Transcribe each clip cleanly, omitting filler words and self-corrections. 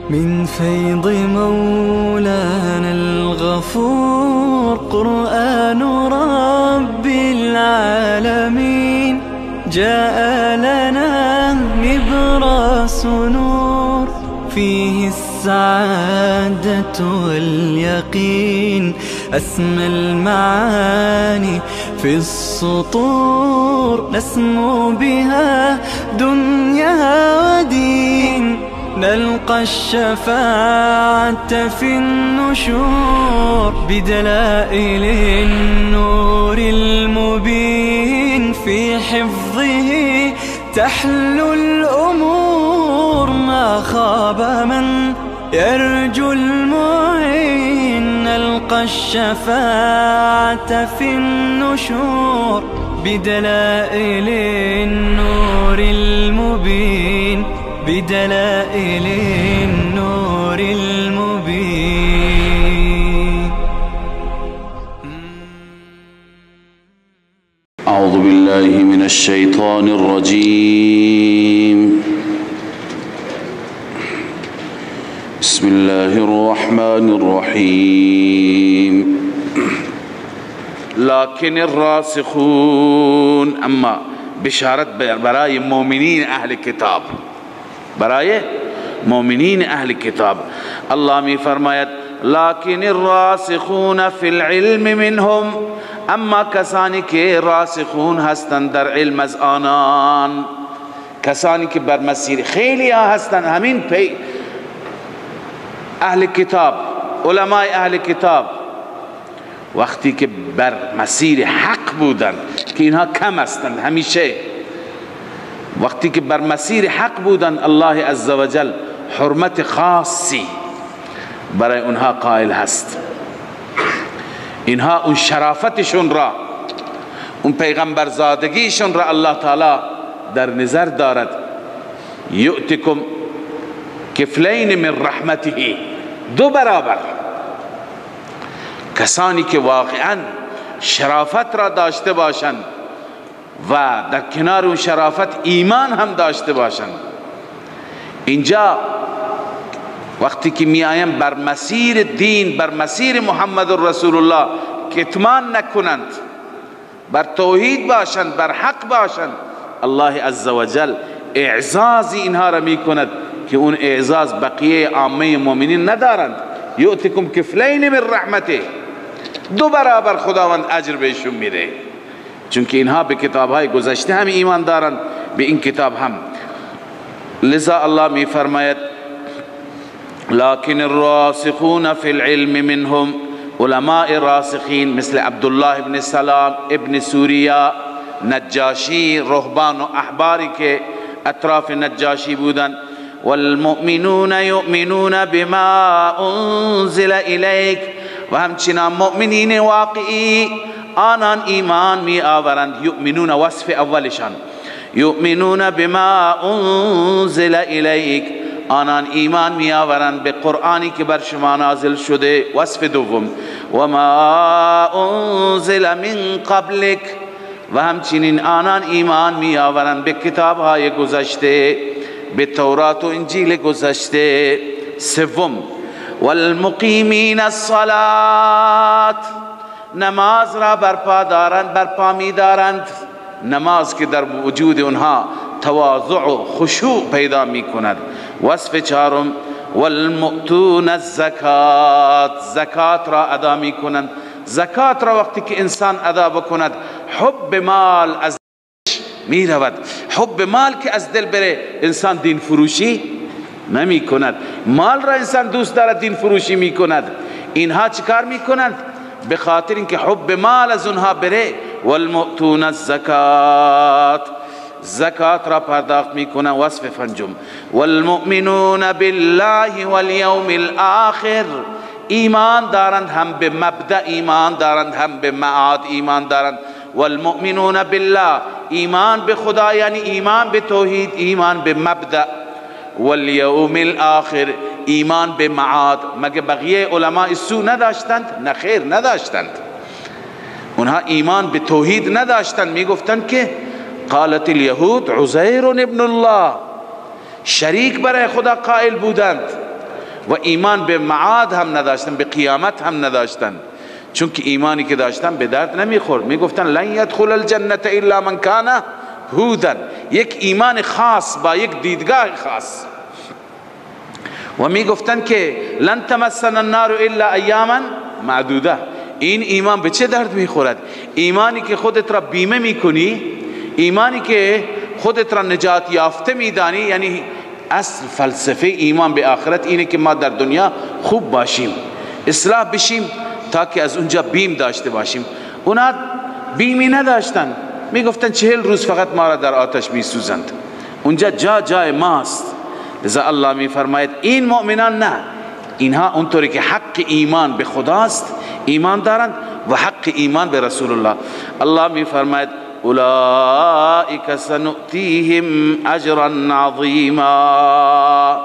من فيض مولانا الغفور قرآن رب العالمين جاء لنا نبراس نور فيه السعادة واليقين أسمى المعاني في السطور نسمو بها دنيا ودين نلقى الشفاعة في النشور بدلائل النور المبين في حفظه تحلو الأمور ما خاب من يرجو المعين نلقى الشفاعة في النشور بدلائل النور المبين بدلائل النور المبين. أعوذ بالله من الشيطان الرجيم. بسم الله الرحمن الرحيم. لكن الراسخون اما بشارت برای مؤمنین اهل کتاب، برای مؤمنین اهل کتاب الله می فرماید لكن الراسخون في العلم منهم، اما کسانی که راسخون هستند در علم از آنان، کسانی که بر مسیر خیلی ها هستند همین پی اهل کتاب علماء اهل کتاب وقتی که بر مسیر حق بودند که اینها کم هستند همیشه، وقتی که بر مسیر حق بودند الله عزوجل حرمت خاصی برای اونها قائل هست. اینها اون شرافتشون را، اون پیغمبرزادگیشون را الله تعالی در نظر دارد. یؤتکم کفلین من رحمته، دو برابر. کسانی که واقعا شرافت را داشته باشند و در کنار اون شرافت ایمان هم داشته باشند، اینجا وقتی که می آیند بر مسیر دین، بر مسیر محمد رسول الله کتمان نکنند، بر توحید باشند، بر حق باشند، الله عزوجل اعزازی اینها را می کند که اون اعزاز بقیه عامه مؤمنین ندارند. یؤتکم کفلین من رحمته، دو برابر خداوند اجر بهشون میده، چون که اینها به کتابهای گذشته هم ایمان دارند، به این کتاب هم. لذا الله می فرماید لكن الراسخون في العلم منهم، علماء راسخین مثل عبدالله ابن سلام ابن سوریا، نجاشی، رهبان و احباری که اطراف نجاشی بودند. والمؤمنون یؤمنون بما انزل الیک، و همچنان مؤمنین واقعی آنان ایمان می آورند. یؤمنون وصف اولشان، یؤمنون بما انزل الیک، آنان ایمان می آورند به قرآنی که بر شما نازل شده. وصف دوم و ما انزل من قبلک، و همچنین آنان ایمان می آورند به کتابهای گذشته، به تورات و انجیل گذشته. سوم والمقیمین الصلاة، نماز را برپا دارند، برپا می دارند، نماز که در وجود اونها تواضع و خشوع پیدا می کند. وصف چهارم والمؤتون الزکات، زکات را ادا می کنند. زکات را وقتی که انسان ادا بکند حب مال از می رود. حب مال که از دل بره انسان دین فروشی نمی کند. مال را انسان دوست دارد دین فروشی می کند. اینها چیکار می کنند؟ به خاطر اینکه حب مال از اونها بره. والمؤتون الزکات، زکات را پرداخت می کنند. وصف پنجم والمؤمنون بالله والیوم الاخر، ایمان دارند، هم به مبدأ ایمان دارند، هم به معاد ایمان دارند. والمؤمنون بالله، ایمان به خدا یعنی ایمان به توحید، ایمان به مبدأ. والیوم الاخر، ایمان به معاد. مگه بقیه علماء سو نداشتند؟ نخیر، نداشتند. اونها ایمان به توحید نداشتند. میگفتند که قالت الیهود عزیر ابن الله، شریک برای خدا قائل بودند. و ایمان به معاد هم نداشتن، به قیامت هم نداشتن، چون که ایمانی که داشتن به درد نمیخورد. میگفتن لن يدخل الجنة الا من كان هودا، یک ایمان خاص با یک دیدگاه خاص. و میگفتن که لن تمسنا النار الا ایاما معدوده. این ایمان به چه درد میخورد؟ ایمانی که خودت را بیمه میکنی، ایمانی که خودت را نجات یافته میدانی. یعنی اصل فلسفه ایمان به آخرت اینه که ما در دنیا خوب باشیم، اصلاح بشیم، تا که از اونجا بیم داشته باشیم. اونا بیمی نداشتن، میگفتن 40 روز فقط ما را در آتش میسوزند، اونجا جای ماست. لذا الله میفرماید این مؤمنان نه، اینها اونطوری که حق ایمان به خداست ایمان دارند و حق ایمان به رسول الله. الله میفرماید اولئک سنؤتیهم اجرا عظیما،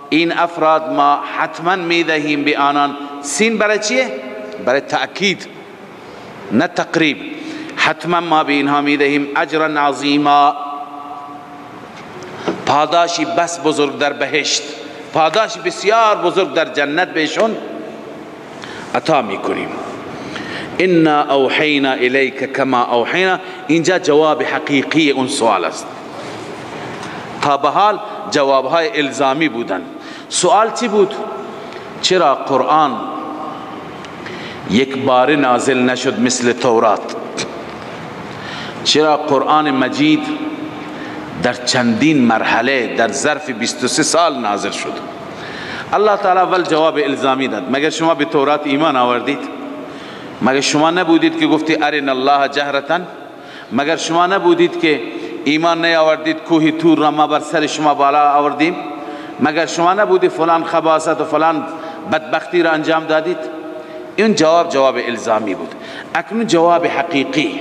این افراد ما حتما میدهیم به آنان. سین برای چیه؟ برای تأکید نه تقریب. حتما ما به اینها میدهیم اجرا عظیما، پاداشی بس بزرگ در بهشت، پاداشی بسیار بزرگ در جنت بهشون عطا میکنیم. انا اوحینا الیک کما اوحینا، اینجا جواب حقیقی اون سوال است. تا به حال جوابهای الزامی بودن. سوال چی بود؟ چرا قرآن یک بار نازل نشد مثل تورات؟ چرا قرآن مجید در چندین مرحله در ظرف 23 سال نازل شد؟ الله تعالی اول جواب الزامی داد. مگر شما به تورات ایمان آوردید؟ مگر شما نبودید که گفتی ارنا الله جهرتن؟ مگر شما نبودید که ایمان نیاوردید کوه تور را ما بر سر شما بالا آوردیم؟ مگر شما نبودید فلان خباثت و فلان بدبختی را انجام دادید؟ این جواب الزامی بود. اکنون جواب حقیقی.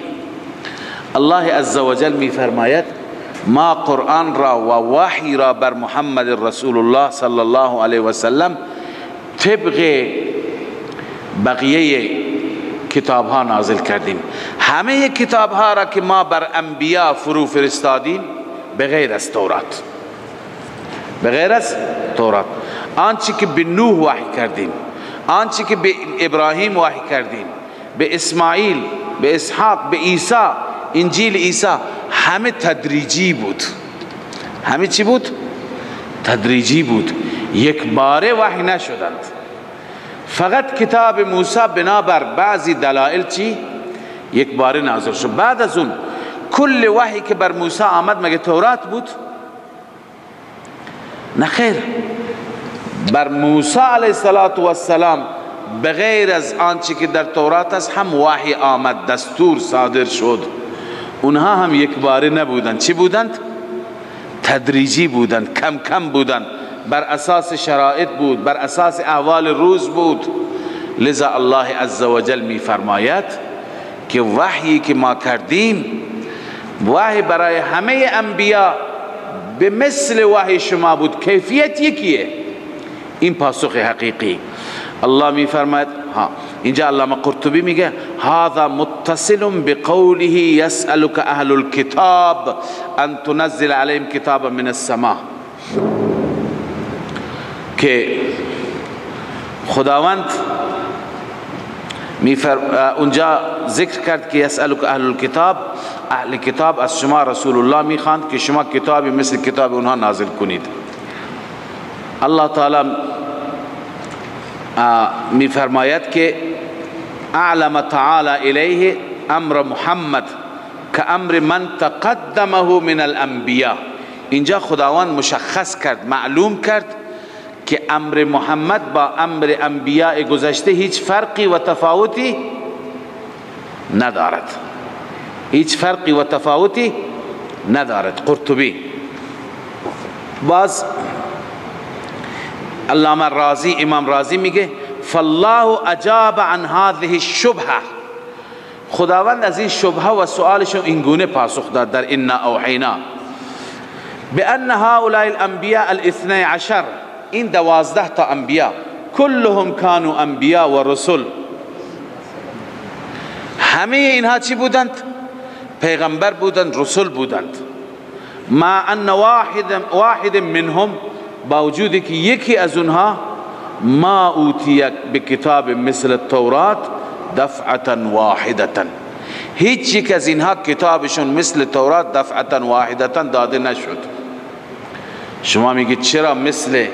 الله عزوجل می فرماید ما قرآن را و وحی را بر محمد رسول الله صلی الله علیه و سلم طبق بقیه کتاب ها نازل کردیم. همه کتاب ها را که ما بر انبیا فرو فرستادیم بغیر از تورات، بغیر از تورات، آنچه که به نوح وحی کردیم، آنچه که به ابراهیم وحی کردیم، به اسماعیل، به اسحاق، به عیسی، انجیل عیسی، همه تدریجی بود. همه چی بود؟ تدریجی بود، یک باره وحی نشدند. فقط کتاب موسی بنابر بعضی دلائل چی؟ یک باره نازل شد. بعد از اون کل وحی که بر موسی آمد مگه تورات بود؟ نه خیر، بر موسی علیه السلام بغیر از آنچه که در تورات است هم وحی آمد، دستور صادر شد. اونها هم یک باره نبودند. چی بودند؟ تدریجی بودند، کم کم بودند، بر اساس شرایط بود، بر اساس احوال روز بود. لذا الله عزوجل می فرماید که وحی که ما کردیم وحی برای همه انبیا به مثل وحی شما بود، کیفیت یکیه. این پاسخ حقیقی. الله می فرماید اینجا علامه قرطبی میگه هذا متصل بقوله يسألك اهل الكتاب ان تنزل عليهم كتابا من السماء، که خداوند اونجا ذکر کرد که يسألك اهل الكتاب، اهل کتاب از شما رسول الله میخواند که شما کتابی مثل کتاب اونها نازل کنید. الله تعالی میفرماید که اعلم تعالی الیه امر محمد که امر من تقدمه من الانبیاء. اینجا خداوند مشخص کرد، معلوم کرد که امر محمد با امر انبیاء گذشته هیچ فرقی و تفاوتی ندارد، هیچ فرقی و تفاوتی ندارد. قرطبی. باز علامه رازی، امام رازی میگه فالله اجاب عن هذه الشبهه، خداوند از این شبهه و سؤالشون اینگونه پاسخ داد در انا اوحینا بان هؤلاء الانبیاء الاثنی عشر، این 12 تا انبیا كلهم كانوا انبیاء و رسول، همه اینها چی بودند؟ پیغمبر بودند، رسول بودند. ما ان واحد منهم، با وجودی که یکی از اونها ما اوتیک بکتاب مثل التورات دفعتا واحدتا، هیچ یک از اینها کتابشون مثل تورات دفعتا واحدتا داده نشد. شما میگید چرا مثل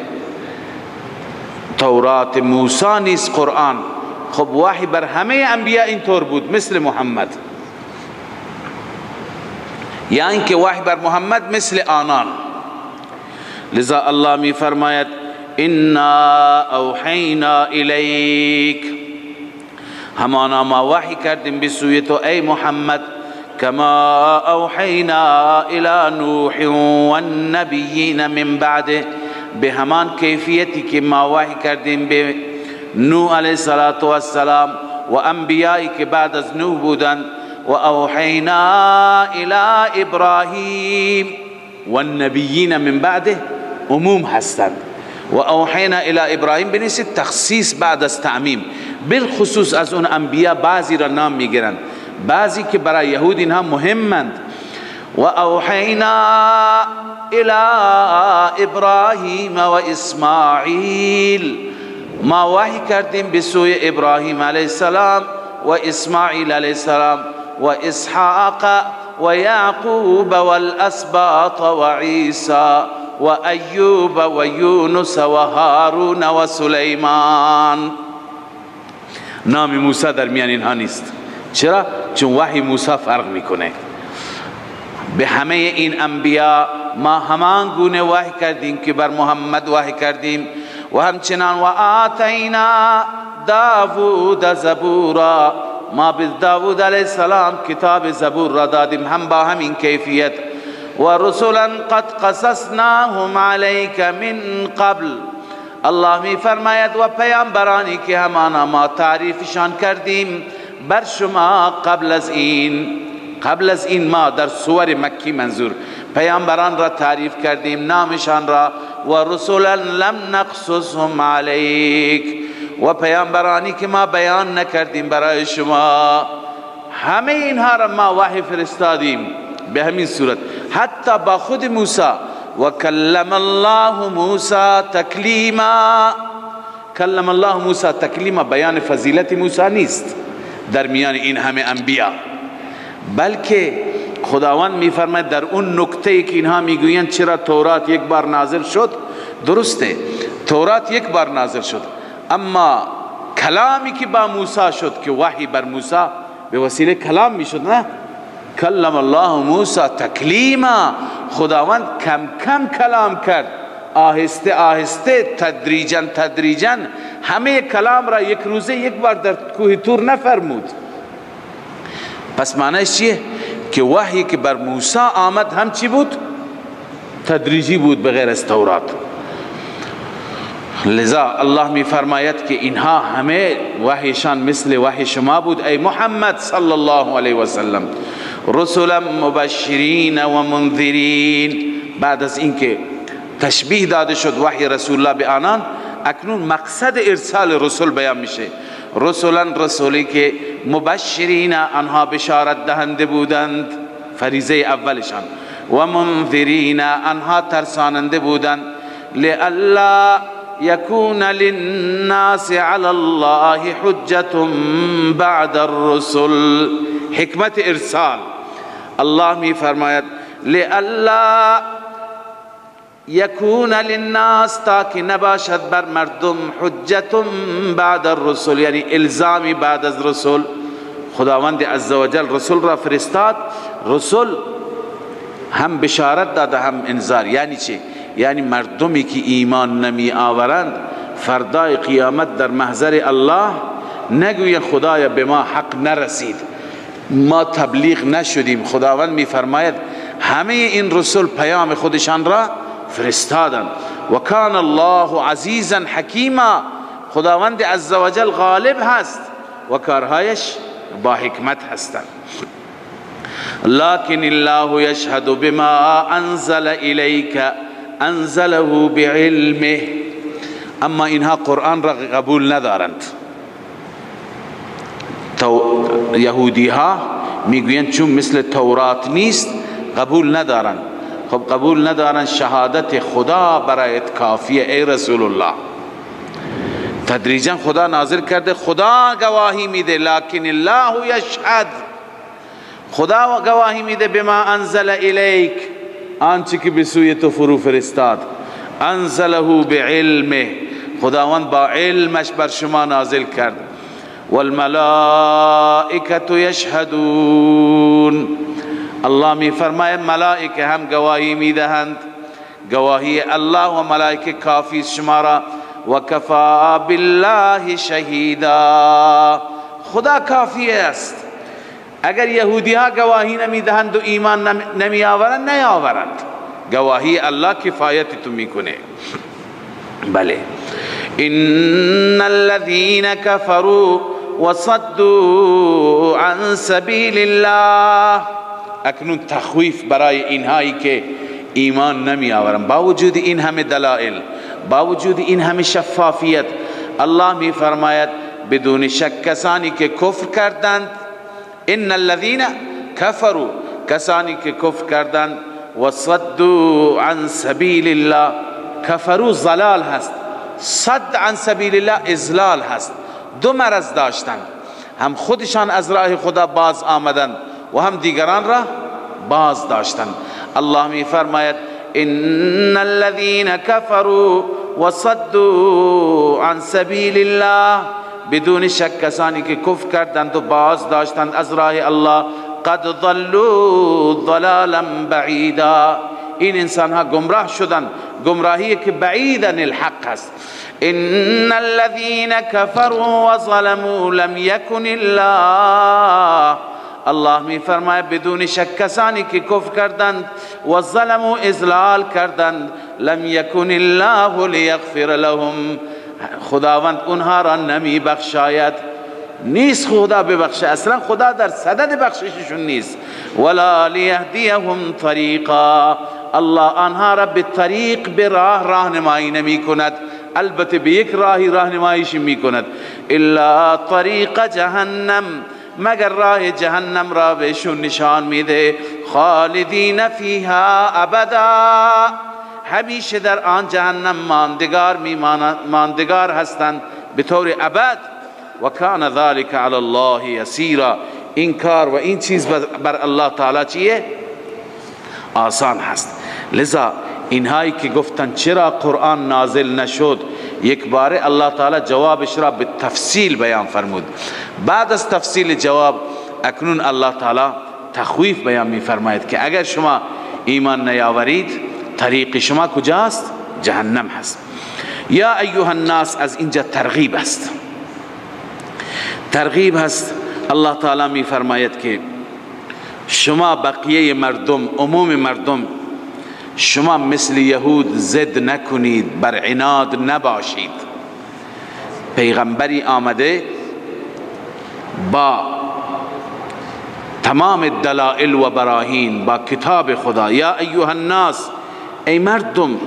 تورات موسی نیست قرآن؟ خب وحی بر همه انبیاء اینطور بود مثل محمد، یا اینکه وحی بر محمد مثل آنان. لذا الله می فرماید انا اوحینا الیک، همانا ما وحی کردیم بسوی تو ای محمد، کما اوحینا الی نوح والنبیین من بعده، به همان کیفیتی که ما وحی کردیم به نوح علیه السلام و انبیایی که بعد از نوح بودند. و اوحینا الی ابراهیم والنبیین من بعده عموم هستند، و اوحینا الی ابراهیم بنویسید تخصیص بعد از تعمیم، بالخصوص از اون انبیاء بعضی را نام میگیرند، بعضی که برای یهود اینها مهمند. و اوحینا الی ابراهیم و اسماعیل، ما وحی کردیم به سوی ابراهیم علیه السلام و اسماعیل علیه السلام و اسحاق و یعقوب والاسباط و عیسی و ایوب و یونس و هارون و سلیمان. نام موسی در میان اینها نیست. چرا؟ چون وحی موسی فرق میکنه. به همه این انبیاء ما همان گونه وحی کردیم که بر محمد وحی کردیم، و همچنان و آتینا داوود زبورا، ما به داوود علیه السلام کتاب زبور را دادیم هم با همین کیفیت. و رسولا قد قصصناهم علیک من قبل، الله می فرماید و پیامبرانی که همانا ما تعریفشان کردیم بر شما قبل از این ما در سور مکی منظور پیامبران را تعریف کردیم نامشان را. و رسولا لم نقصصهم علیک، و پیامبرانی که ما بیان نکردیم برای شما، همه اینها را ما وحی فرستادیم به همین صورت. حتی با خود موسی و کلم الله موسی تکلیما، کلم الله موسی تکلیما بیان فضیلت موسی نیست در میان این همه انبیاء، بلکه خداوند میفرماید در اون نکته که اینها میگویند چرا تورات یک بار نازل شد، درسته تورات یک بار نازل شد، اما کلامی که با موسی شد که وحی بر موسی به وسیله کلام میشد، نه کلم الله موسی تکلیما، خداوند کم کم کلام کرد، آهسته آهسته تدریجا همه کلام را یک روزه یک بار در کوه طور نفرمود. پس معنیش چیه؟ که وحی که بر موسی آمد هم چی بود؟ تدریجی بود بغیر از تورات. لذا الله می فرماید که اینها همه وحیشان مثل وحی شما بود ای محمد صلی الله علیه و سلم. رسولا مبشرین و منذرین، بعد از اینکه تشبیه داده شد وحی رسول الله به آنان، اکنون مقصد ارسال رسول بیان میشه. رسولا، رسولی که مبشرین آنها بشارت دهنده بودند، فریضه اولشان، و منذرین آنها ترساننده بودند، لئلا یکون للناس علی الله حجة بعد الرسل. حکمت ارسال الله می فرماید لئلا یکون للناس، تاکه نباشد بر مردم حجة بعد الرسل، یعنی الزامی بعد از رسول. خداوند عزوجل رسول را فرستاد، رسول هم بشارت داده هم انذار. یعنی چی؟ یعنی مردمی که ایمان نمی آورند فردای قیامت در محضر الله نگوین خدایا به ما حق نرسید، ما تبلیغ نشدیم. خداوند می فرماید همه این رسول پیام خودشان را فرستادند. و کان الله عزیزا حکیما، خداوند عزوجل غالب هست و کارهایش با حکمت هستند. لكن الله يشهد بما انزل الیک انزله بعلمه، اما اینها قرآن را قبول ندارند. یهودی ها میگویند چون مثل تورات نیست قبول ندارند. خب قبول ندارند، شهادت خدا برایت کافیه ای رسول الله. تدریجا خدا نازل کرده، خدا گواهی میده، لکن الله یشهد، خدا گواهی میده بما انزل الیک، آنچه که به سوی تو فرو فرستاد، انزله بعلمه، خداوند با علمش بر شما نازل کرد. والملائکة یشهدون، الله می فرماید ملائکه هم گواهی میدهند، گواهی الله و ملائکه کافی شما را. و کفا بالله شهیدا، خدا کافی است. اگر یهودی ها گواهی نمیدهند و ایمان نمی آورند، نیاورند، گواهی الله کفایت تو میکنه. بله. ان الذين كفروا وصدوا عن سبيل الله، اکنون تخویف برای اینهایی که ایمان نمی آورند، با وجود این همه دلائل، با وجود این همه شفافیت، الله می فرماید بدون شک کسانی که کفر کردند، ان الذين كفروا، کسانی که کفر کردند، وصدوا عن سبیل الله، کفروا ضلال هست، صد عن سبیل الله اضلال هست. دو مرض داشتند، هم خودشان از راه خدا باز آمدند و هم دیگران را باز داشتند. الله می فرماید ان الذين كفروا وصدوا عن سبیل الله، بدون شک کسانی که کفر کردند و باز داشتند از راه الله، قد ضلوا ضلالا بعیدا، این انسان ها گمراه شدند، گمراهی که بعیدن الحق است. ان الذين كفروا وظلموا لم يكن الله، الله می فرماید بدون شک کسانی که کفر کردند و ظلموا اضلال کردند، لم يكن الله ليغفر لهم، خداوند اونها را نمی بخشاید، نیست خدا ببخشه، اصلا خدا در صدد بخشششون نیست. ولا لیهدیهم طریقا، الله آنها را به طریق، به راه راهنمایی نمی کند، البته به یک راهی راهنماییش می کند، الا طریق جهنم، مگر راه جهنم را بهشون نشان میده. خالدین فیها ابدا، همیشه در آن جهنم ماندگار هستند به طور ابد. و کان ذلک علی الله یسیرا، این کار و این چیز بر الله تعالی چیه؟ آسان هست. لذا اینهایی که گفتن چرا قرآن نازل نشد، یک باره الله تعالی جوابش را به تفصیل بیان فرمود. بعد از تفصیل جواب اکنون الله تعالی تخویف بیان می فرماید که اگر شما ایمان نیاورید طریق شما کجاست؟ جهنم هست. یا ایها الناس، از اینجا ترغیب است، ترغیب هست. الله تعالی می فرماید که شما بقیه مردم، عموم مردم، شما مثل یهود ضد نکنید، بر عناد نباشید. پیغمبری آمده با تمام دلائل و براهین، با کتاب خدا. یا ایها الناس، ای مردم،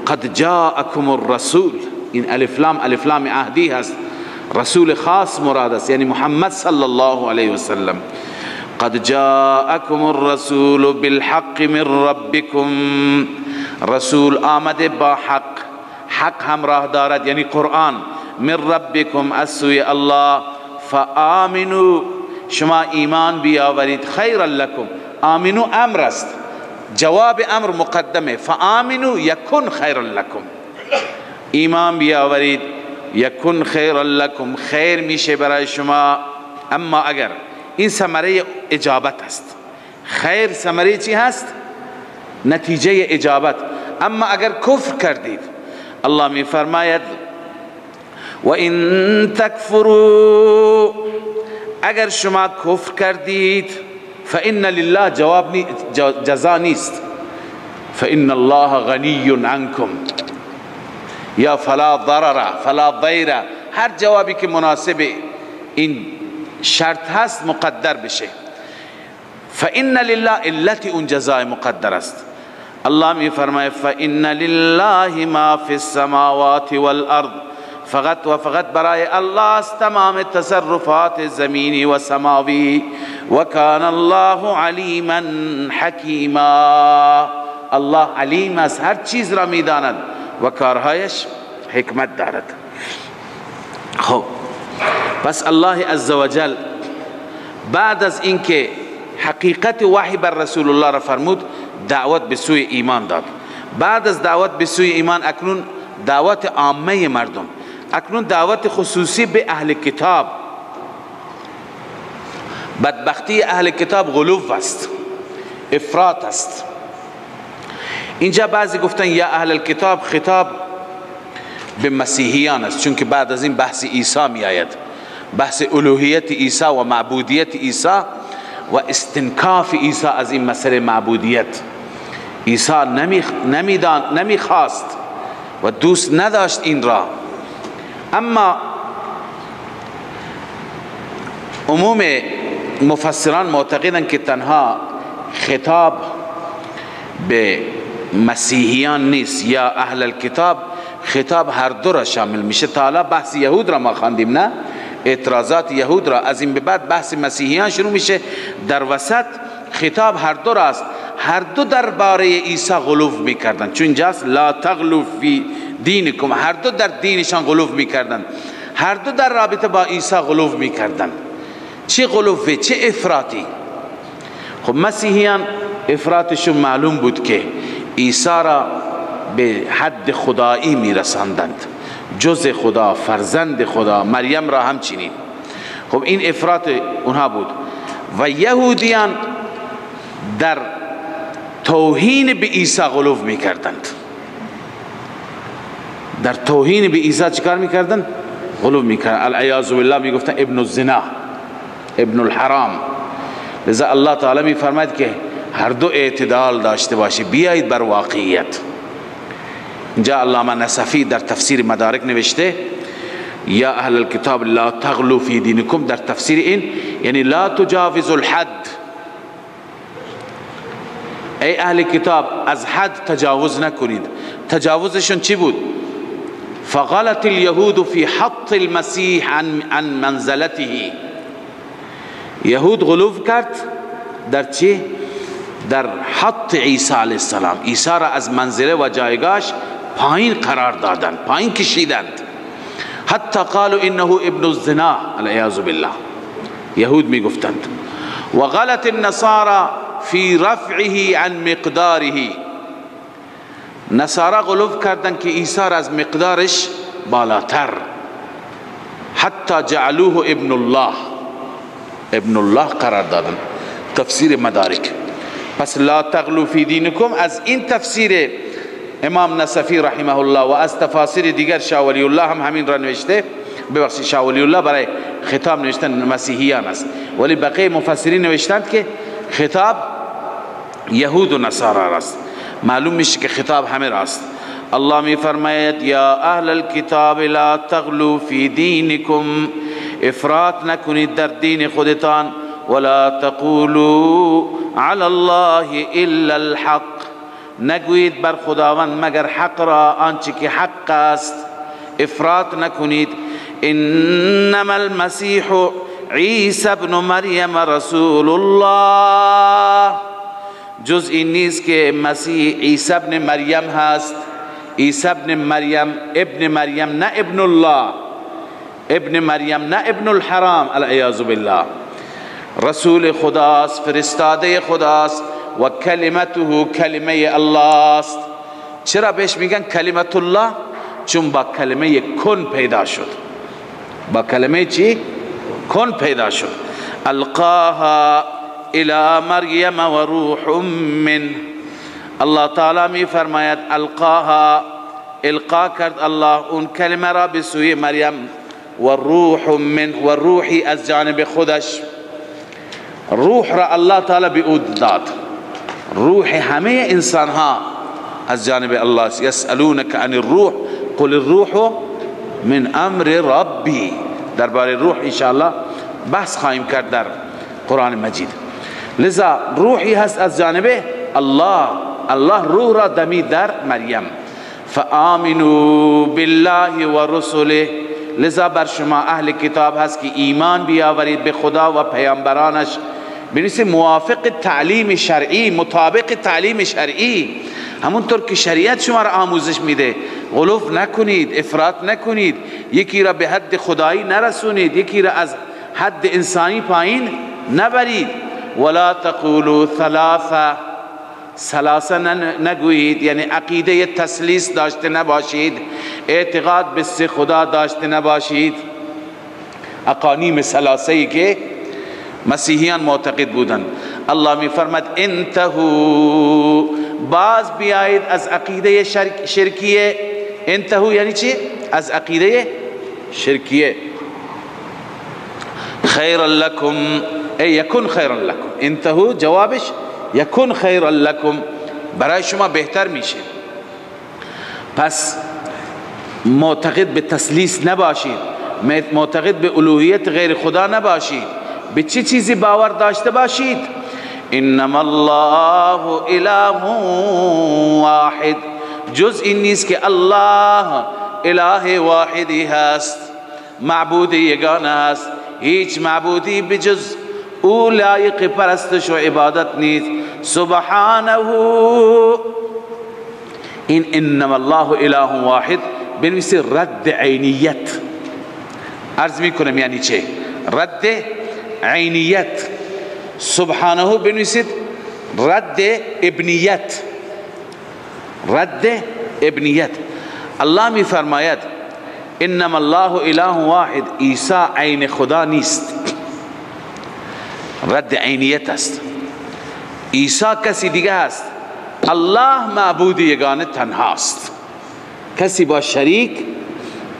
قد جاءکم الرسول، این الف لام عهدی هست، رسول خاص مراد است، یعنی محمد صلی الله علیه وسلم. قد جاءکم الرسول بالحق من ربکم، رسول آمده با حق، حق همراه دارد یعنی قرآن، من ربکم، از سوی الله. فآمنوا، شما ایمان بیاورید، خیر لکم، آمنو امر است، جواب امر مقدمه، فآمنوا یکن خیر لکم، ایمان بیاورید، یکن خیر لکم، خیر میشه برای شما. اما اگر این ثمره اجابت است، خیر ثمره چی هست؟ نتیجه اجابت. اما اگر کفر کردید، الله می فرماید و این تکفروا، اگر شما کفر کردید، فإن لله، جواب جزا نیست، فإن الله غنی عنکم، یا فلا ضرر فلا ضیر، هر جوابی که مناسب این شرط هست مقدر بشه. فإن لله، علت اون جزای مقدر است. الله می فرماید فإن لله ما فی السماوات والارض، فقط و فقط برای الله است تمام تصرفات زمینی و سماوی. و کان الله علیما حکیما، الله علیم است، هر چیز را میداند و کارهایش حکمت دارد. خب پس الله عزوجل بعد از اینکه حقیقت وحی بر رسول الله را فرمود دعوت به سوی ایمان داد. بعد از دعوت به سوی ایمان اکنون دعوت عامه مردم، اکنون دعوت خصوصی به اهل کتاب. بدبختی اهل کتاب غلو است، افراط است. اینجا بعضی گفتن یا اهل الکتاب خطاب به مسیحیان است، چون که بعد از این بحث عیسی می آید، بحث الوهیت عیسی و معبودیت عیسی و استنکاف عیسی از این مسئله معبودیت. عیسی نمیخواست و دوست نداشت این را، اما عموم مفسران معتقدند که تنها خطاب به مسیحیان نیست یا اهل الکتاب، خطاب هر دو را شامل میشه. تا حالا بحث یهود را ما خواندیم، نه؟ اعتراضات یهود را. از این به بعد بحث مسیحیان شروع میشه. در وسط خطاب هر دو راست. هر دو درباره عیسی غلو میکردن، چون اینجاست لا تغلو فی دینکم. هر دو در دینشان غلو میکردن، هر دو در رابطه با عیسی غلو میکردن. چه غلوه، چه افراطی. خب مسیحیان افراطشون معلوم بود که عیسی را به حد خدایی میرساندند، جز خدا، فرزند خدا، مریم را همچنین. خب این افراط اونها بود. و یهودیان در توهین به عیسی غلو میکردند. در توهین به عیسی چیکار میکردند؟ غلو میکردند. العیاذ بالله میگفتن ابن الزنا، ابن الحرام. لذا الله تعالی میفرماید که هر دو اعتدال داشته باشه، بیایید بر واقعیت. اینجا علامه نصفی در تفسیر مدارک نوشته یا اهل الكتاب لا تغلو فی دینکم، در تفسیر این یعنی لا تجاوزوا الحد. ای اهل کتاب از حد تجاوز نکنید. تجاوزشون چی بود؟ فغلط اليهود فی حط المسیح عن منزلته. یهود غلو کرد در چی؟ در حط عیسی علیه السلام. عیسی را از منزله و جایگاهش پایین قرار دادند، پایین کشیدند. حتی قالوا انه ابن الزنا، العیاذ بالله. یهود می گفتند. و غلط النصارى فی رفعه عن مقداره. نصارا غلو کردند که عیسی را از مقدارش بالاتر. حتی جعلوه ابن الله، ابن الله قرار دادن. تفسیر مدارک. پس لا تغلو فی دینکم از این تفسیر امام نصفی رحمه الله و از تفاسیر دیگر شاه ولی الله هم همین را نوشته. ببخشید شاه ولی الله برای خطاب نوشتن مسیحیان است، ولی بقیه مفسرین نوشتند که خطاب یهود و نصارا است. معلوم میشه که خطاب همه راست. الله می فرماید یا اهل الكتاب لا تغلو فی دینکم، افراط نکنید در دین خودتان. ولا تقولوا علی الله الا الحق، نگویید بر خداوند مگر حق را، آنچه که حق است. افراط نکنید. انما المسیح عیسی ابن مریم رسول الله، جز این نیست که مسیح عیسی ابن مریم هست. عیسی ابن مریم، ابن مریم نه ابن الله، ابن مریم نه ابن الحرام، العیاذ بالله. رسول خداست، فرستاده خداست و کلمته کلمه الله است. چرا بهش میگن کلمت الله؟ چون با کلمه کن پیدا شد. با کلمه چی؟ کن پیدا شد. القاها الى مریم و روح من. الله تعالی می فرماید القاها، القا کرد الله اون کلمه را به سوی مریم، و روح من، و روحی از جانب خودش. روح را الله تعالی به او داد. روح همه انسان ها از جانب الله است. یسألونک عن الروح قل الروح من امر ربی. درباره روح انشاءالله بحث خواهیم کرد در قرآن مجید. لذا روحی هست از جانب الله. الله روح را دمید در مریم. فآمنوا بالله و رسله. لذا بر شما اهل کتاب هست که ایمان بیاورید به خدا و پیامبرانش، بنویسید موافق تعلیم شرعی، مطابق تعلیم شرعی. همونطور که شریعت شما را آموزش میده غلوف نکنید، افراط نکنید، یکی را به حد خدایی نرسونید، یکی را از حد انسانی پایین نبرید. ولا تقولوا ثلاثه نگویید، یعنی عقیده تثلیث داشته نباشید، اعتقاد به سه خدا داشته نباشید، اقانیم ثلاثه‌ای که مسیحیان معتقد بودند. الله می فرماد انتهوا، باز بیایید از عقیده شرکیه. انتهوا یعنی چی؟ از عقیده شرکیه. خیرا لکم ای یکن خیرا لکم، انتهوا جوابش یکن خیرا لکم، برای شما بهتر میشه. پس معتقد به تثلیث نباشید، معتقد به الوهیت غیر خدا نباشید. به چه چیزی باور داشته باشید؟ انما الله اله واحد، جز این نیست که الله اله واحدی هست، معبود یگانه هست، هیچ معبودی بجز او لایق پرستش و عبادت نیست. سبحانه، این انما الله اله واحد بنویسید رد عینیت. عرض میکنم یعنی چه؟ رد عینیت. سبحانه بنویسید رد ابنیت. رد ابنیت. الله می فرماید انما الله اله واحد، عیسی عین خدا نیست، رد عینیت است. عیسی کسی دیگه است، الله معبود یگانه تنهاست، کسی با شریک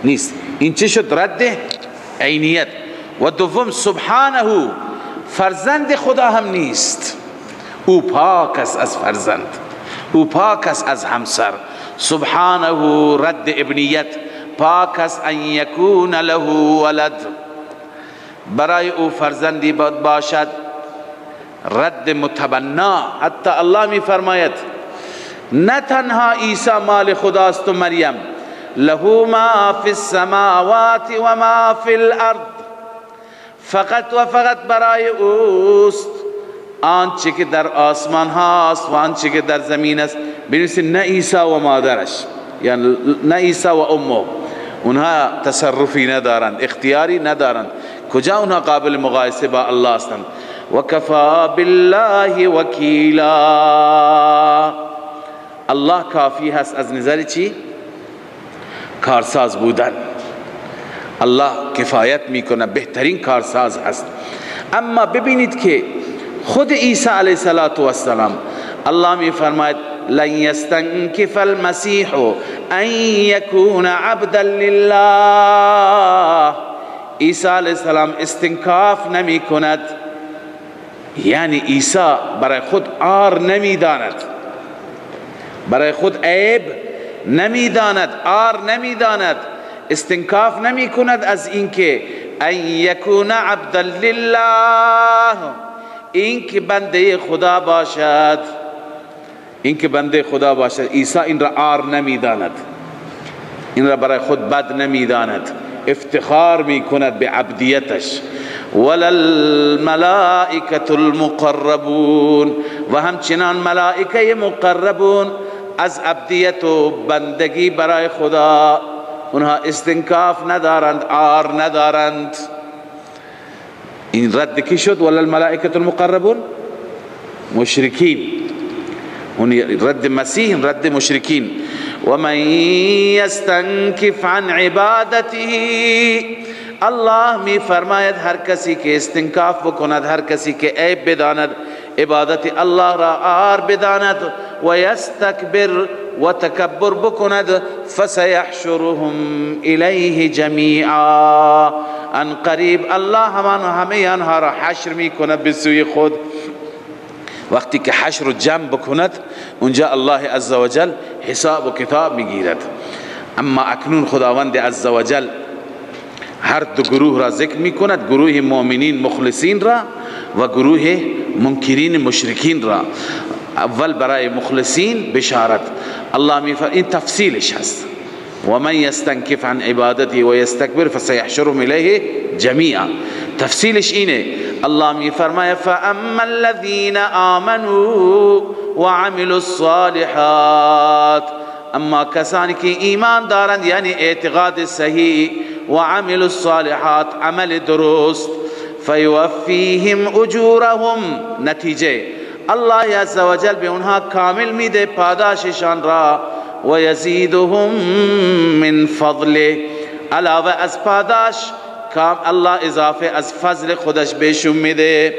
نیست. این چه شد؟ رد عینیت. و دوم سبحانه، فرزند خدا هم نیست، او پاک است از فرزند، او پاک است از همسر. سبحانه رد ابنیت، پاک است ان یکون له ولد، برای او فرزندی باشد. رد متبنا، حتی الله می فرماید نه تنها عیسی مال خداست و مریم، له ما فی السماوات و ما فی الارض، فقط و فقط برای اوست آنچه که در آسمان هاست و آنچه که در زمین است. بنویسید نه عیسی و مادرش، یعنی نه عیسی و امه، اونها تصرفی ندارند، اختیاری ندارند، کجا اونها قابل مقایسه با الله هستند. و کفا بالله وکیلا، الله کافی هست از نظر چی؟ کارساز بودن. الله کفایت میکنه، بهترین کارساز هست. اما ببینید که خود عیسی علیه السلام الله می فرماید لن یستنکف المسیح ان یکون عبدا لله، عیسی علیه السلام استنکاف نمی کند، یعنی عیسی برای خود عار نمی داند، برای خود عیب نمی داند، عار نمی داند، استنکاف نمی کند از اینکه ان یکون عبدا لله، این که بنده خدا باشد، این که بنده خدا باشد. عیسی این را عار نمی داند، این را برای خود بد نمی داند، افتخار می کند به عبدیتش. ولا الملائکة المقربون، و همچنان ملائکه مقربون از عبدیت و بندگی برای خدا اونها استنکاف ندارند، عار ندارند. این رد کی شد؟ ولا الملائکة المقربون، مشرکین. اون رد مسیح، رد مشرکین. و من یستنکف عن عبادته، الله می فرماید هر کسی که استنکاف بکند، هر کسی که عیب بداند عبادت الله را، عار بداند و یستکبر و تکبر بکند، فسیحشرهم الیه جمیعا، ان قریب الله همه آنها را حشر می کند به سوی خود. وقتی که حشر و جمع بکند اونجا الله عزوجل حساب و کتاب میگیرد. اما اکنون خداوند عزوجل هر دو گروه را ذکر می کند، گروه مؤمنین مخلصین را و گروه منکرین مشرکین را. اول برای مخلصین بشارت الله می فرماید، این تفصیلش هست، و من یستنکف عن عبادتی و یستکبر فسیحشرهم الیه جمیعا. تفصیلش اینه، الله می فرماید فاما الذین آمنوا وعملوا الصالحات، اما کسانی که ایمان دارند یعنی اعتقاد صحیح و عمل الصالحات عمل درست فیوفیهم اجورهم نتیجه الله عزوجل به اونها کامل میده پاداششان را و یزیدهم من فضله علاوه از پاداش الله اضافه از فضل خودش بهشون میده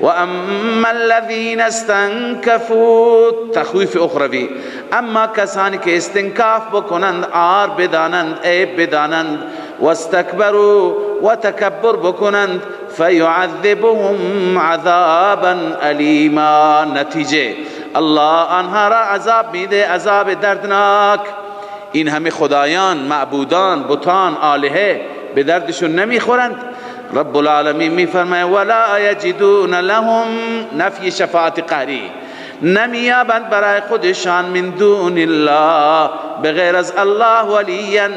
و اما الذین استنکفوا تخویف اخروی اما کسانی که استنکاف بکنند عار بدانند عیب بدانند و استکبروا و تکبر بکنند فیعذبهم عذابا الیما نتیجه الله آنها را عذاب میده عذاب دردناک. این همه خدایان معبودان بتان آلهه به دردشون نمیخورند؟ رب العالمین میفرماید ولا یجدون لهم نفی شفاعت قهری نمیابند برای خودشان من دون الله بغیر از الله ولیا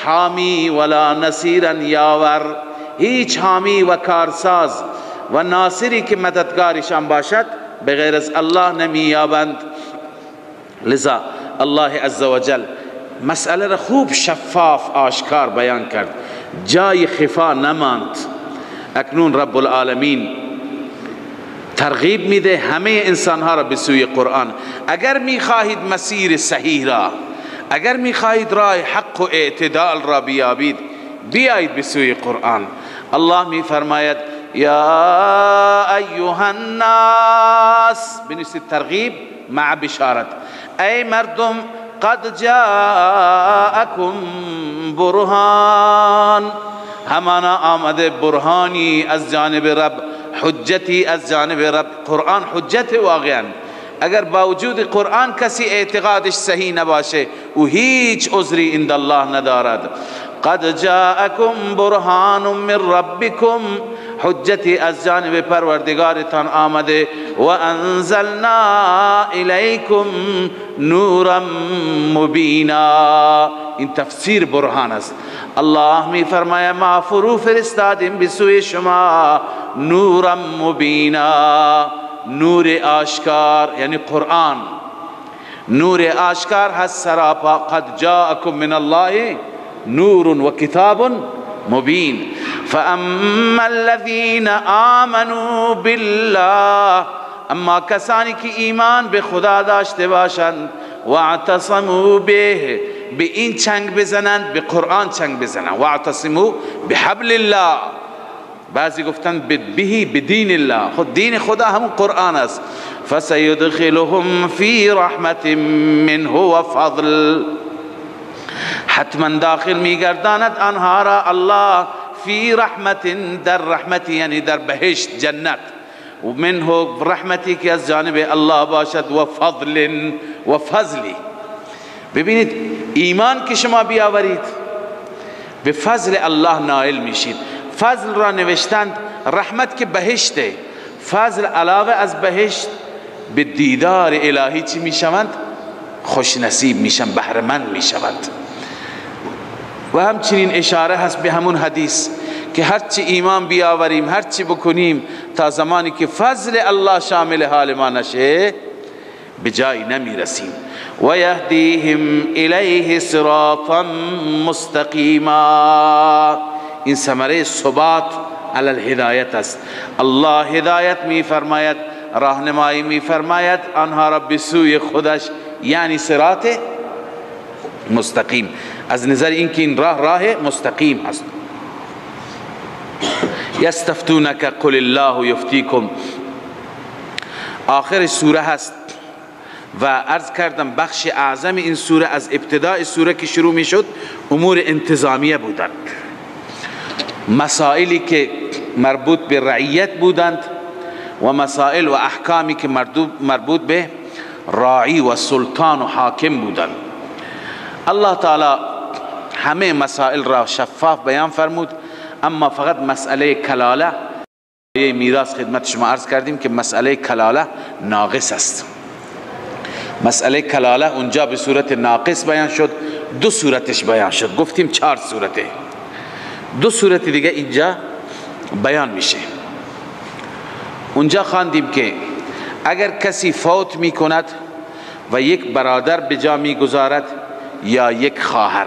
حامی ولا نصیرا یاور هیچ حامی و کارساز و ناصری که مددگارشان باشد بغیر از الله نمیابند. لذا الله عزوجل مسئله را خوب شفاف آشکار بیان کرد جای خفا نماند. اکنون رب العالمین ترغیب میده همه انسانها را به سوی قرآن. اگر میخواهید مسیر صحیح را اگر میخواهید راه حق و اعتدال را بیابید بیایید به سوی قرآن. الله میفرماید یا ایها الناس بنویسید ترغیب مع بشارت ای مردم قد جاءكم برهان همانا آمده برهانی از جانب رب حجتی از جانب رب. قرآن حجت واقعا اگر با وجود قرآن کسی اعتقادش صحیح نباشه و هیچ عذری عند الله ندارد. قد جاءكم برهان من ربكم حجتی از جانب پروردگارتان آمده و انزلنا الیکم نورا مبینا. این تفسیر برهان است. الله می فرماید ما فرو فرستادیم به سوی شما نورا مبینا نور آشکار یعنی قرآن نور آشکار هست سراپا. قد جاءكم من الله نور و کتاب مبین فاما الذین آمنوا بالله اما کسانی که ایمان به خدا داشته باشند واعتصموا به به این چنگ بزنند به قرآن چنگ بزنند واعتصموا بحبل الله بعضی گفتند بهی بدین الله خود دین خدا همون قرآن است. فسیدخلهم فی رحمت منه و فضل حتما داخل میگرداند آنها را الله فی رحمت در رحمت یعنی در بهشت جنت و منه رحمتی که از جانب الله باشد و فضل و فضلی. ببینید ایمان که شما بیاورید به فضل الله نائل میشید. فضل را نوشتند رحمت که بهشته فضل علاوه از بهشت به دیدار الهی چی میشوند خوش نصیب میشن بهره‌مند میشوند. و همچنین اشاره هست به همون حدیث که هرچی ایمان بیاوریم هرچی بکنیم تا زمانی که فضل الله شامل حال ما نشه به جایی نمیرسیم. و یهدیهم الیه صراطا مستقیما این ثمره ثبات علی الهدایت است. الله هدایت می فرماید راهنمایی می فرماید آنها را به سوی خودش یعنی صراط مستقیم. از نظر اینکه این راه مستقیم است. یستفتونک قل الله یفتیکم آخر سوره هست و عرض کردم بخش اعظم این سوره از ابتدای سوره که شروع می شد امور انتظامیه بودند مسائلی که مربوط به رعیت بودند و مسائل و احکامی که مربوط به راعی و سلطان و حاکم بودند. الله تعالی همه مسائل را شفاف بیان فرمود اما فقط مسئله کلاله میراث خدمت شما عرض کردیم که مسئله کلاله ناقص است. مسئله کلاله اونجا به صورت ناقص بیان شد. دو صورتش بیان شد گفتیم 4 صورته. 2 صورت دیگه اینجا بیان میشه. اونجا خواندیم که اگر کسی فوت میکند و یک برادر به جا میگذارد یا یک خواهر.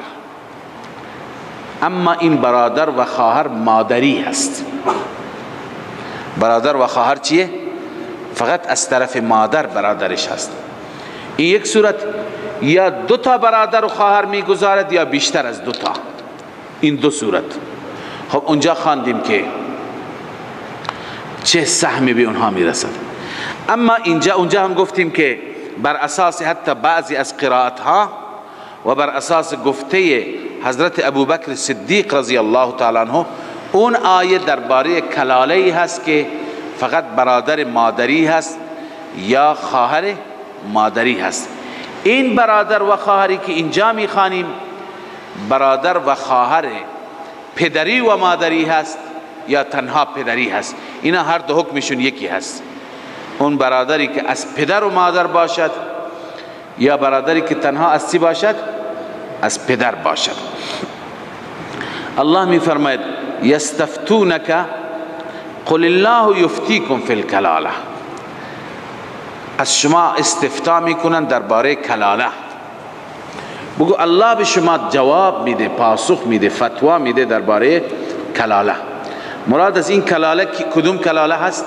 اما این برادر و خواهر مادری هست. برادر و خواهر چیه؟ فقط از طرف مادر برادرش هست. این یک صورت، یا دو تا برادر و خواهر میگذارد یا بیشتر از دو تا. این دو صورت. خب اونجا خواندیم که چه سهمی به اونها میرسد. اما اونجا هم گفتیم که بر اساس حتی بعضی از قرائت ها و بر اساس گفته حضرت ابوبکر صدیق رضی الله تعالی عنه، اون آیه درباره کلاله هست که فقط برادر مادری هست یا خواهر مادری هست. این برادر و خواهری که اینجا میخوانیم برادر و خواهر پدری و مادری هست یا تنها پدری هست. اینا هر دو حکمشون یکی هست. اون برادری که از پدر و مادر باشد یا برادری که تنها از چی باشد؟ از پدر باشد. الله می فرماید یستفتونک قل الله یفتیکم فی الکلاله. از شما استفتا میکنن درباره کلاله. بگو الله به شما جواب میده، پاسخ میده، فتوا میده درباره کلاله. مراد از این کلاله کدوم کلاله هست؟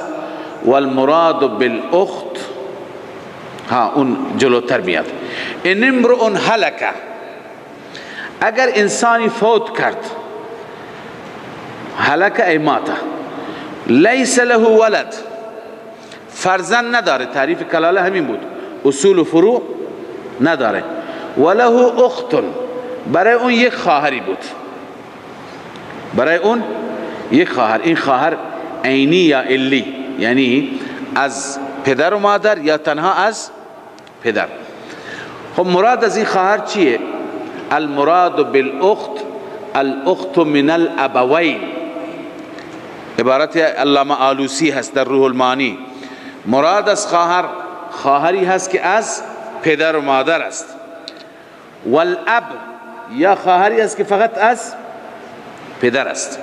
والمراد بالاخت، اون جلوتر میاد. ان امرؤ هلک، اگر انسانی فوت کرد، هلک ای مات، لیس له ولد، فرزند نداره. تعریف کلاله همین بود، اصول و فروع نداره. وله اخت، برای اون یک خواهری بود، برای اون یک خواهر. این خواهر عینی یا علی، یعنی از پدر و مادر یا تنها از پدر. خب مراد از این خواهر چیه؟ المراد بالاخت الاخت من الابوین. عبارت علامه آلوسی هست در روح المانی. مراد از خواهر، خواهری هست که از پدر و مادر است. والاب، یا خواهری است که فقط از پدر است.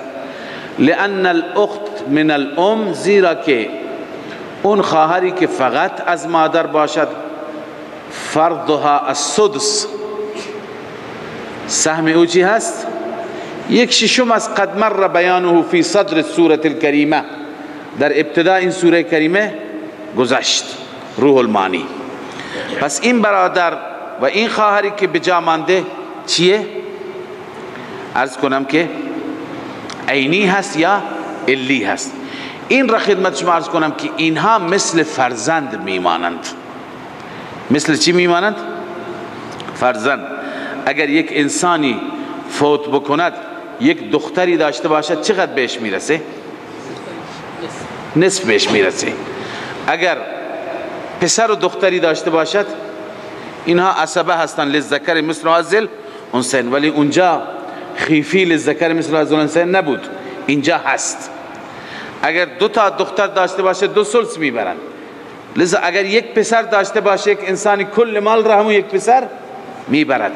لأن الاخت من الام، زیرا که اون خواهری که فقط از مادر باشد فرضها السدس، سهم او چی هست؟ یک ششم از قد مر بیانه فی صدر سوره الکریمه، در ابتدا این سوره کریمه گذشت، روح المانی. پس این برادر و این خواهری که به جا مانده چیه؟ عرض کنم که عینی هست یا علی هست. این را خدمت شما عرض کنم که اینها مثل فرزند میمانند. مثل چی میمانند؟ فرزند. اگر یک انسانی فوت بکند، یک دختری داشته باشد، چقدر بهش میرسه؟ نصف بهش میرسه. اگر پسر و دختری داشته باشد، اینها عصبه هستن، للذکر مثل حظ الانثیین. ولی اونجا خیفی للذکر مثل حظ الانثیین نبود، اینجا هست. اگر دو تا دختر داشته باشه 2 ثلث میبرن. لذا اگر یک پسر داشته باشه، یک انسانی کل مال را همون یک پسر میبرد.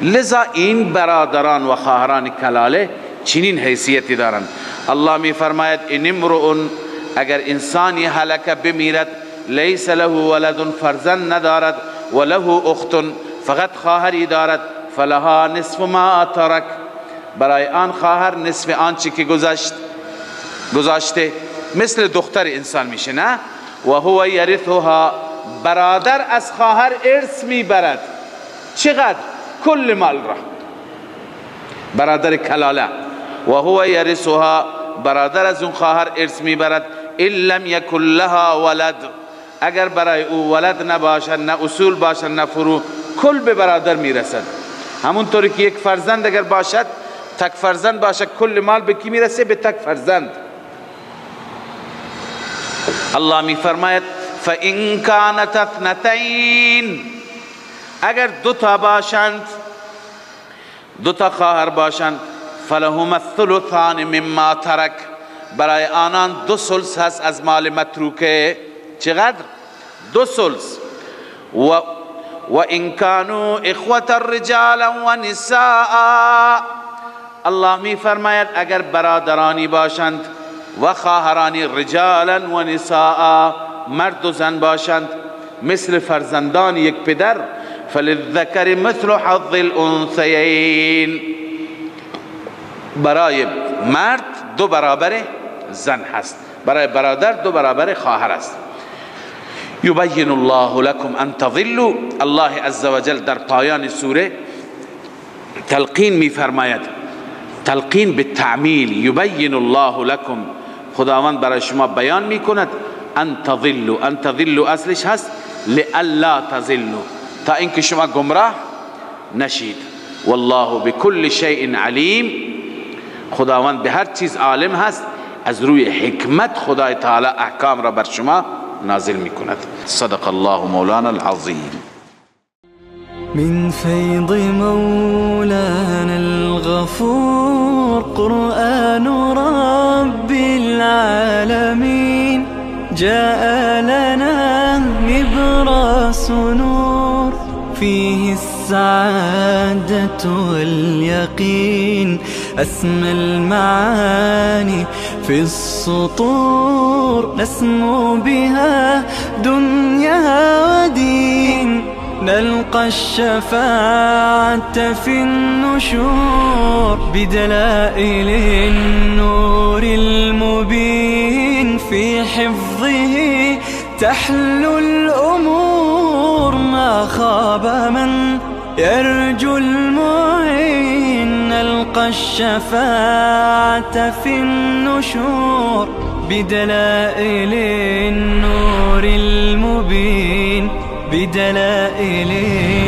لذا این برادران و خواهران کلاله چنین حیثیتی دارند. الله میفرماید ان امرؤ، اگر انسانی هلک بمیرد، لیس له ولد، فرزند ندارد، وله اخت، فقط خواهری دارد، فلها نصف ما ترک، برای آن خواهر نصف آنچه که گذاشته. مثل دختر انسان میشه، نه؟ و هو یرثها، برادر از خواهر ارث میبرد. چقدر؟ کل مال را. برادر کلاله. و هو یرثها، برادر از اون خواهر ارث میبرد. ان لم یکن لها ولد، اگر برای او ولد نباشد، نه اصول باشد نه فروع، کل به برادر میرسد. همونطوری که یک فرزند اگر باشد، تک فرزند باشد، کل مال به کی میرسه؟ به تک فرزند. الله میفرماید فَإِنْ كَانَتْ اثْنَتَيْنِ، اگر دو تا باشند، دو تا خواهر باشند، فَلَهُمَا الثُّلُثَانِ مِمَّا تَرَكَ، برای آنان 2 ثلث هست از مال متروکه. چقدر؟ 2 ثلث. و ان كانوا اخوة رجالا و نساء، الله می فرماید اگر برادرانی باشند و خواهرانی رجالا و نساء، مرد و زن باشند، مثل فرزندان یک پدر فللذكر مثل حظ الانثیین. برای مرد 2 برابر زن هست، برای برادر 2 برابر خواهر است. یبین الله لكم ان تضلوا. الله عز وجل در پایان سوره تلقین میفرماید، تلقین به تعمیل. یبین الله لكم، خداوند برای شما بیان میکند ان تضلوا. ان تضلوا اصلش هست لئلا تضلوا، تا اینکه شما گمراه نشید. والله بكل شیء علیم. خداوند به هر چیز عالم هست. از روی حکمت خدای تعالی احکام را بر شما نازل میکند. صدق الله مولانا العظیم. من فيض مولانا الغفور قرآن رب العالمين جاء لنا نبراس نور فيه السعادة واليقين أسمى المعاني في السطور نسمو بها دنيا ودين نلقى الشفاعة في النشور بدلائل النور المبين في حفظه تحلو الأمور ما خاب من يرجو المعين نلقى الشفاعة في النشور بدلائل النور المبين بدلائل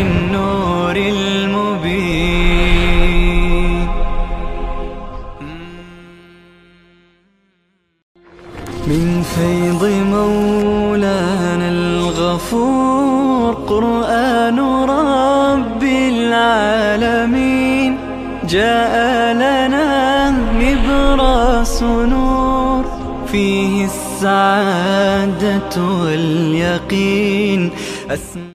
النور المبين. من فيض مولانا الغفور قرآن رب العالمين جاء لنا نبراس نور فيه السعادة واليقين